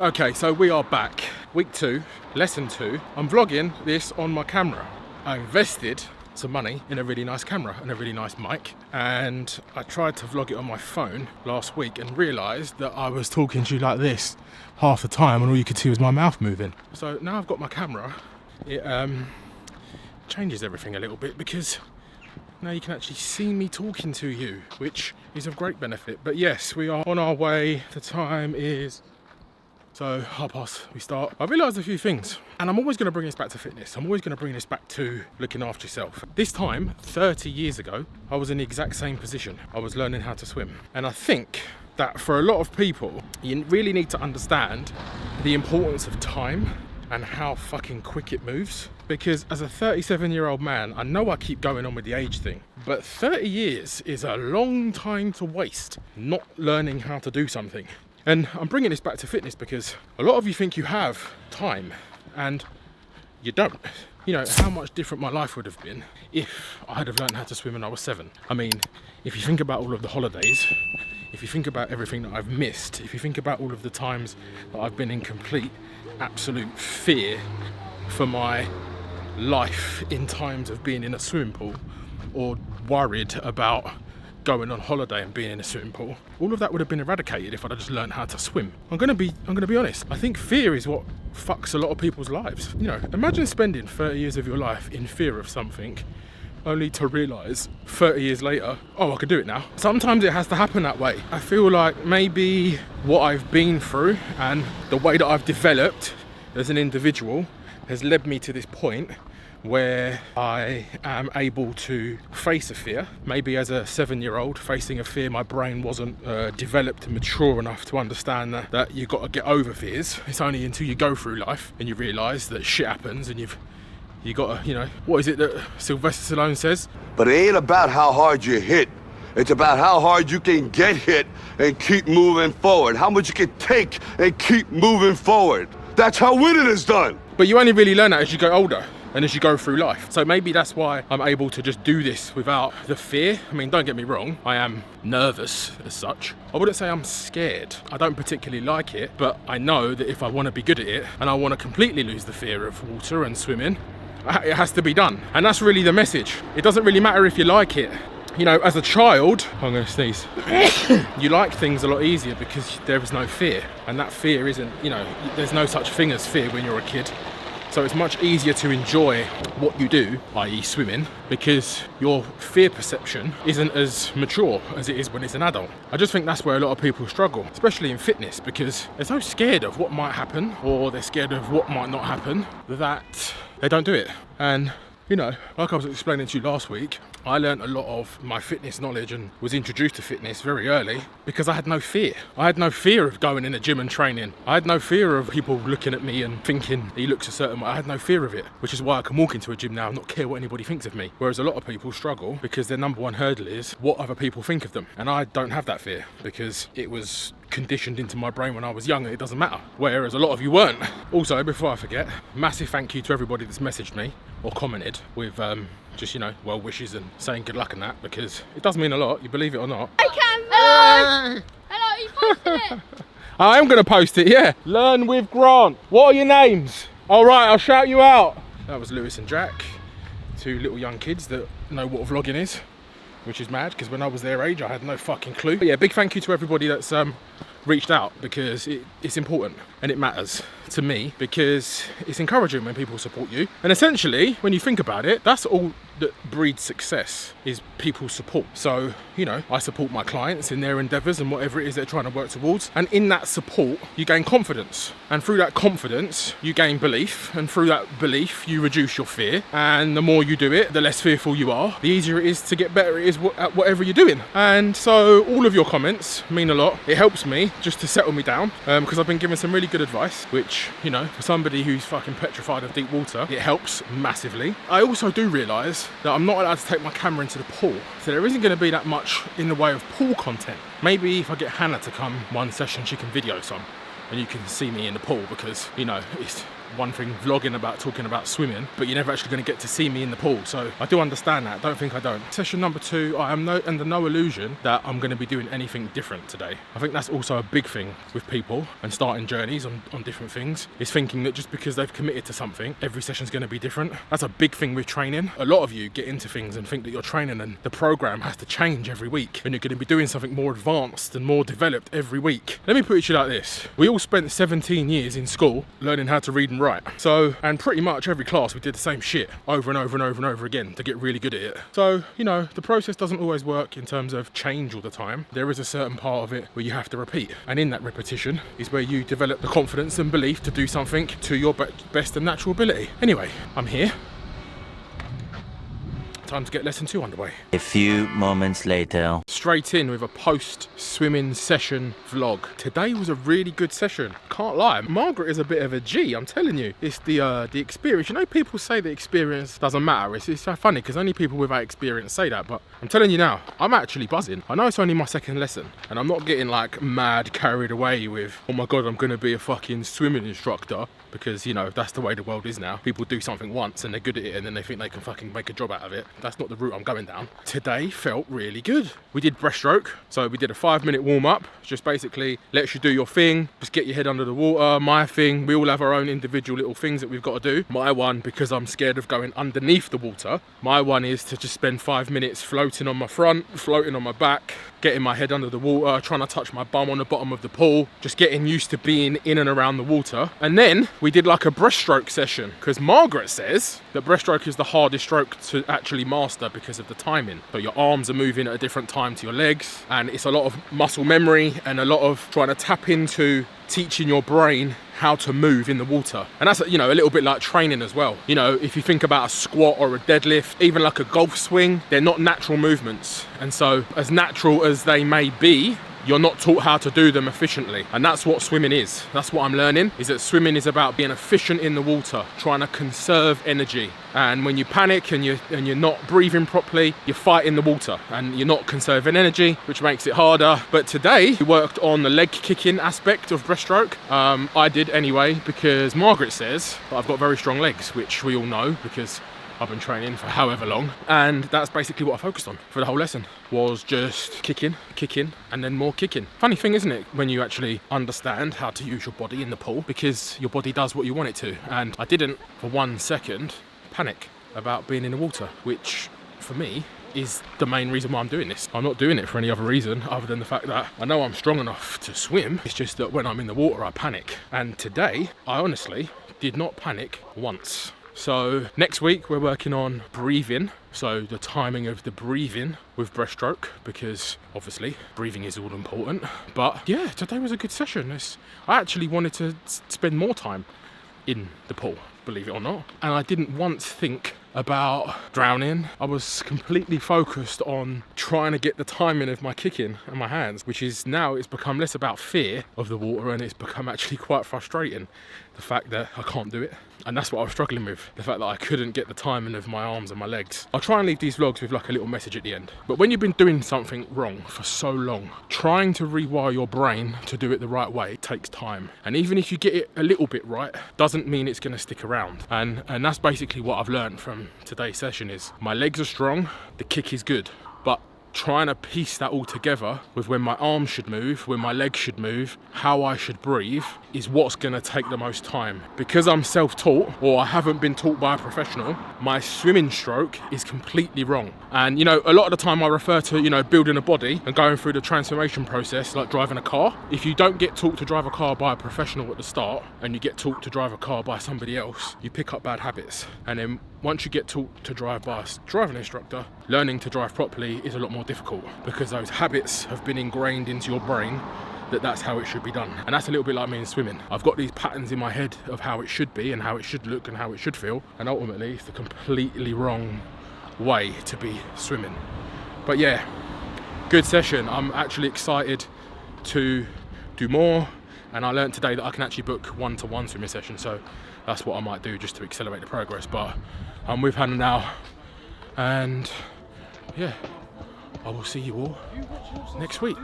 Okay, so we are back. Week 2, lesson 2. I'm vlogging this on my camera. I invested some money in a really nice camera and a really nice mic, and I tried to vlog it on my phone last week and realised that I was talking to you like this half the time and all you could see was my mouth moving. So now I've got my camera, it changes everything a little bit because now you can actually see me talking to you, which is of great benefit. But yes, we are on our way. The time is... So, 1:30 we start. I realised a few things, and I'm always going to bring this back to fitness. I'm always going to bring this back to looking after yourself. This time, 30 years ago, I was in the exact same position. I was learning how to swim. And I think that for a lot of people, you really need to understand the importance of time and how fucking quick it moves. Because as a 37-year-old man, I know I keep going on with the age thing, but 30 years is a long time to waste not learning how to do something. And I'm bringing this back to fitness because a lot of you think you have time and you don't. You know, how much different my life would have been if I had have learned how to swim when I was 7. I mean, if you think about all of the holidays, if you think about everything that I've missed, if you think about all of the times that I've been in complete, absolute fear for my life in times of being in a swimming pool or worried about going on holiday and being in a swimming pool, all of that would have been eradicated if I'd just learned how to swim. I'm gonna be honest. I think fear is what fucks a lot of people's lives. You know, imagine spending 30 years of your life in fear of something, only to realise 30 years later, oh, I can do it now. Sometimes it has to happen that way. I feel like maybe what I've been through and the way that I've developed as an individual has led me to this point where I am able to face a fear. Maybe as a 7-year-old facing a fear, my brain wasn't developed and mature enough to understand that you've got to get over fears. It's only until you go through life and you realise that shit happens and you got to, you know, what is it that Sylvester Stallone says? But it ain't about how hard you hit. It's about how hard you can get hit and keep moving forward. How much you can take and keep moving forward. That's how winning is done. But you only really learn that as you go older and as you go through life. So maybe that's why I'm able to just do this without the fear. I mean, don't get me wrong, I am nervous as such. I wouldn't say I'm scared. I don't particularly like it, but I know that if I want to be good at it and I want to completely lose the fear of water and swimming, it has to be done. And that's really the message. It doesn't really matter if you like it. You know, as a child, I'm gonna sneeze. You like things a lot easier because there is no fear. And that fear isn't, you know, there's no such thing as fear when you're a kid. So it's much easier to enjoy what you do, i.e. swimming, because your fear perception isn't as mature as it is when it's an adult. I just think that's where a lot of people struggle, especially in fitness, because they're so scared of what might happen, or they're scared of what might not happen, that they don't do it. And, you know, like I was explaining to you last week, I learned a lot of my fitness knowledge and was introduced to fitness very early because I had no fear. I had no fear of going in a gym and training. I had no fear of people looking at me and thinking he looks a certain way. I had no fear of it, which is why I can walk into a gym now and not care what anybody thinks of me. Whereas a lot of people struggle because their number one hurdle is what other people think of them. And I don't have that fear because it was conditioned into my brain when I was young and it doesn't matter. Whereas a lot of you weren't. Also, before I forget, massive thank you to everybody that's messaged me or commented with just, you know, well wishes and saying good luck and that, because it does mean a lot, you believe it or not. Hey Cam! Hello! Hello, you posted it? I am going to post it, yeah. Learn with Grant. What are your names? All right, I'll shout you out. That was Lewis and Jack, 2 little young kids that know what vlogging is, which is mad because when I was their age I had no fucking clue. But yeah, big thank you to everybody that's reached out because it's important and it matters to me because it's encouraging when people support you. And essentially, when you think about it, that's all that breeds success, is people's support. So, you know, I support my clients in their endeavours and whatever it is they're trying to work towards. And in that support, you gain confidence. And through that confidence, you gain belief. And through that belief, you reduce your fear. And the more you do it, the less fearful you are, the easier it is to get better it is at whatever you're doing. And so all of your comments mean a lot. It helps me just to settle me down because I've been given some really good advice, which, you know, for somebody who's fucking petrified of deep water, it helps massively. I also do realise that I'm not allowed to take my camera into the pool, so there isn't going to be that much in the way of pool content. Maybe if I get Hannah to come one session, she can video some and you can see me in the pool because, you know, one thing vlogging about talking about swimming, but you're never actually going to get to see me in the pool. So I do understand that. Don't think I don't. Session number 2, I am under no illusion that I'm going to be doing anything different today. I think that's also a big thing with people and starting journeys on different things, is thinking that just because they've committed to something, every session's going to be different. That's a big thing with training. A lot of you get into things and think that you're training and the program has to change every week and you're going to be doing something more advanced and more developed every week. Let me put it to you like this. We all spent 17 years in school learning how to read and write. So, and pretty much every class we did the same shit over and over and over and over again to get really good at it. So, you know, the process doesn't always work in terms of change all the time. There is a certain part of it where you have to repeat. And in that repetition is where you develop the confidence and belief to do something to your best and natural ability. Anyway, I'm here. Time to get lesson 2 underway. A few moments later. Straight in with a post-swimming session vlog. Today was a really good session. Can't lie. Margaret is a bit of a G, I'm telling you. It's the experience. You know, people say the experience doesn't matter. It's so funny because only people without experience say that. But I'm telling you now, I'm actually buzzing. I know it's only my second lesson and I'm not getting like mad carried away with, oh my God, I'm going to be a fucking swimming instructor. Because, you know, that's the way the world is now. People do something once and they're good at it and then they think they can fucking make a job out of it. That's not the route I'm going down. Today felt really good. We did breaststroke. So we did a 5-minute warm up. Just basically lets you do your thing. Just get your head under the water. My thing. We all have our own individual little things that we've got to do. My one, because I'm scared of going underneath the water, my one is to just spend 5 minutes floating on my front, floating on my back, getting my head under the water, trying to touch my bum on the bottom of the pool, just getting used to being in and around the water. And then we did like a breaststroke session because Margaret says that breaststroke is the hardest stroke to actually master because of the timing. So your arms are moving at a different time to your legs and it's a lot of muscle memory and a lot of trying to tap into teaching your brain how to move in the water. And that's, you know, a little bit like training as well. You know, if you think about a squat or a deadlift, even like a golf swing, they're not natural movements. And so as natural as they may be, you're not taught how to do them efficiently. And that's what swimming is. That's what I'm learning, is that swimming is about being efficient in the water, trying to conserve energy. And when you panic and you're not breathing properly, you're fighting the water and you're not conserving energy, which makes it harder. But today we worked on the leg kicking aspect of breaststroke. I did anyway, because Margaret says that I've got very strong legs, which we all know because I've been training for however long, and that's basically what I focused on for the whole lesson, was just kicking, and then more kicking. Funny thing, isn't it, when you actually understand how to use your body in the pool, because your body does what you want it to. And I didn't for 1 second panic about being in the water, which for me is the main reason why I'm doing this. I'm not doing it for any other reason other than the fact that I know I'm strong enough to swim. It's just that when I'm in the water, I panic. And today, I honestly did not panic once. So next week we're working on breathing, so the timing of the breathing with breaststroke, because obviously breathing is all important. But yeah, today was a good session. I actually wanted to spend more time in the pool, believe it or not, and I didn't once think about drowning. I was completely focused on trying to get the timing of my kicking and my hands, which is now, it's become less about fear of the water and it's become actually quite frustrating, the fact that I can't do it. And that's what I was struggling with, the fact that I couldn't get the timing of my arms and my legs. I'll try and leave these vlogs with like a little message at the end. But when you've been doing something wrong for so long, trying to rewire your brain to do it the right way takes time. And even if you get it a little bit right, doesn't mean it's going to stick around. And that's basically what I've learned from today's session, is my legs are strong, the kick is good, but trying to piece that all together with when my arms should move, when my legs should move, how I should breathe, is what's going to take the most time. Because I'm self-taught, or I haven't been taught by a professional, my swimming stroke is completely wrong. And you know, a lot of the time I refer to, you know, building a body and going through the transformation process like driving a car. If you don't get taught to drive a car by a professional at the start and you get taught to drive a car by somebody else, you pick up bad habits. And then once you get taught to drive by a driving instructor, learning to drive properly is a lot more difficult, because those habits have been ingrained into your brain that that's how it should be done. And that's a little bit like me in swimming. I've got these patterns in my head of how it should be and how it should look and how it should feel, and ultimately it's the completely wrong way to be swimming. But yeah, good session. I'm actually excited to do more, and I learned today that I can actually book one-to-one swimming sessions, so that's what I might do just to accelerate the progress. But I'm with Hannah now, and yeah, I will see you all next week.